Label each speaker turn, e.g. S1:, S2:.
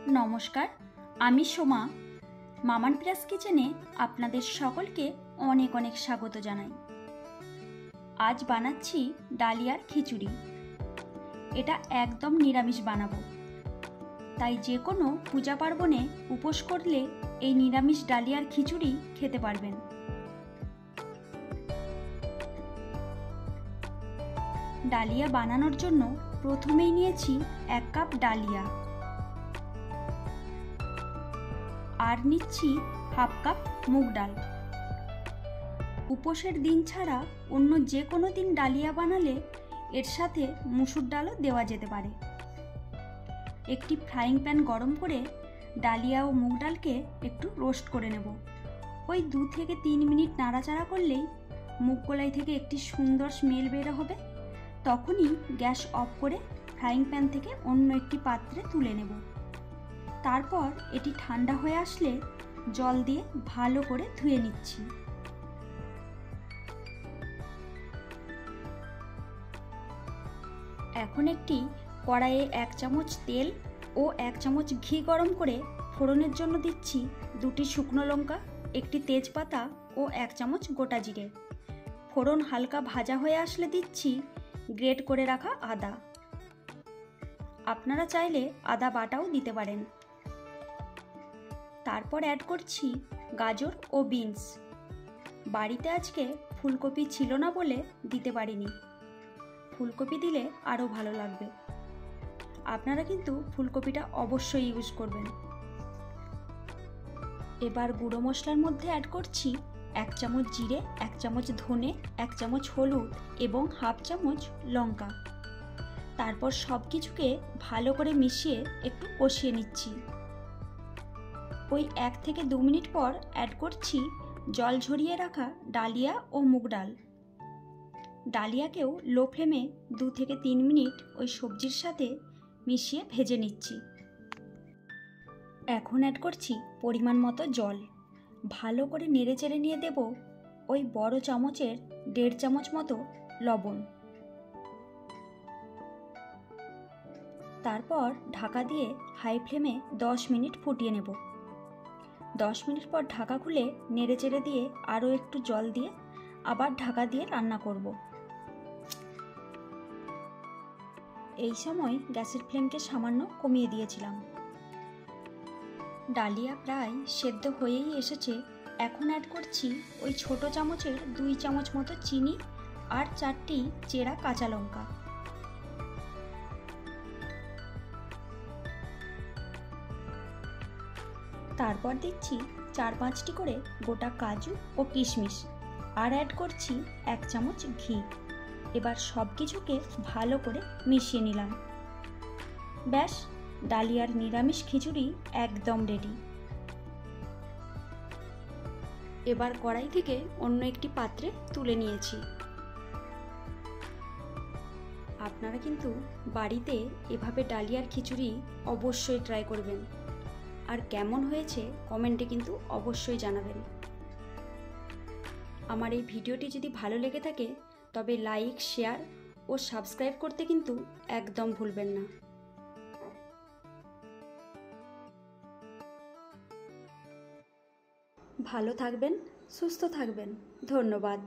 S1: নমস্কার, আমি সোমা। মামান প্লাস কিচেনে আপনাদের সকলকে অনেক অনেক স্বাগত জানাই। আজ বানাচ্ছি ডালিয়ার খিচুড়ি। এটা একদম নিরামিষ বানাবো, তাই যে কোনো পূজা পার্বণে উপোস করলে এই নিরামিষ ডালিয়ার খিচুড়ি খেতে পারবেন। ডালিয়া বানানোর জন্য প্রথমেই নিয়েছি 1 কাপ ডালিয়া, আর নিচ্ছি 1/2 কাপ মুগ ডাল। উপোসের দিন ছাড়া অন্য যে কোনো দিন ডালিয়া বানালে এর সাথে মুসুর ডালও দেওয়া যেতে পারে। একটি ফ্রাইং প্যান গরম করে ডালিয়া ও মুগ ডালকে একটু রোস্ট করে নেব। ওই 2 থেকে 3 মিনিট নাড়াচাড়া করলেই মুগ কলাই থেকে একটি সুন্দর স্মেল বের হবে। তখনই গ্যাস অফ করে ফ্রাইং প্যান থেকে অন্য একটি পাত্রে তুলে নেব। তারপর এটি ঠান্ডা হয়ে আসলে জল দিয়ে ভালো করে ধুয়ে নিচ্ছি। এখন একটি কড়াইয়ে 1 চামচ তেল ও 1 চামচ ঘি গরম করে ফোড়নের জন্য দিচ্ছি 2টি শুকনো লঙ্কা, একটি তেজপাতা ও 1 চামচ গোটা জিরে। ফোড়ন হালকা ভাজা হয়ে আসলে দিচ্ছি গ্রেট করে রাখা আদা। আপনারা চাইলে আদা বাটাও দিতে পারেন। তারপর অ্যাড করছি গাজর ও বিনস। বাড়িতে আজকে ফুলকপি ছিল না বলে দিতে পারিনি, ফুলকপি দিলে আরও ভালো লাগবে। আপনারা কিন্তু ফুলকপিটা অবশ্যই ইউজ করবেন। এবার গুঁড়ো মশলার মধ্যে অ্যাড করছি 1 চামচ জিরে, 1 চামচ ধনে, 1 চামচ হলুদ এবং 1/2 চামচ লঙ্কা। তারপর সব কিছুকে ভালো করে মিশিয়ে একটু কষিয়ে নিচ্ছি। ওই 1 থেকে 2 মিনিট পর অ্যাড করছি জল ঝরিয়ে রাখা ডালিয়া ও মুগ ডাল। ডালিয়াকেও লো ফ্লেমে 2 থেকে 3 মিনিট ওই সবজির সাথে মিশিয়ে ভেজে নিচ্ছি। এখন অ্যাড করছি পরিমাণ মতো জল। ভালো করে নেড়েচেড়ে নিয়ে দেব ওই বড় চামচের 1.5 চামচ মতো লবণ। তারপর ঢাকা দিয়ে হাই ফ্লেমে 10 মিনিট ফুটিয়ে নেব। 10 মিনিট পর ঢাকা খুলে নেড়েচেড়ে দিয়ে আরও একটু জল দিয়ে আবার ঢাকা দিয়ে রান্না করব। এই সময় গ্যাসের ফ্লেমকে সামান্য কমিয়ে দিয়েছিলাম। ডালিয়া প্রায় সেদ্ধ হয়েই এসেছে। এখন অ্যাড করছি ওই ছোট চামচের 2 চামচ মতো চিনি আর 4টি চেরা কাঁচা লঙ্কা। তারপর দিচ্ছি 4-5টি করে গোটা কাজু ও কিশমিশ, আর অ্যাড করছি 1 চামচ ঘি। এবার সব কিছুকে ভালো করে মিশিয়ে নিলাম। ব্যাস, ডালিয়ার নিরামিষ খিচুড়ি একদম রেডি। এবার কড়াই থেকে অন্য একটি পাত্রে তুলে নিয়েছি। আপনারা কিন্তু বাড়িতে এভাবে ডালিয়ার খিচুড়ি অবশ্যই ট্রাই করবেন, আর কেমন হয়েছে কমেন্টে কিন্তু অবশ্যই জানাবেন। আমার এই ভিডিওটি যদি ভালো লেগে থাকে তবে লাইক, শেয়ার ও সাবস্ক্রাইব করতে কিন্তু একদম ভুলবেন না। ভালো থাকবেন, সুস্থ থাকবেন। ধন্যবাদ।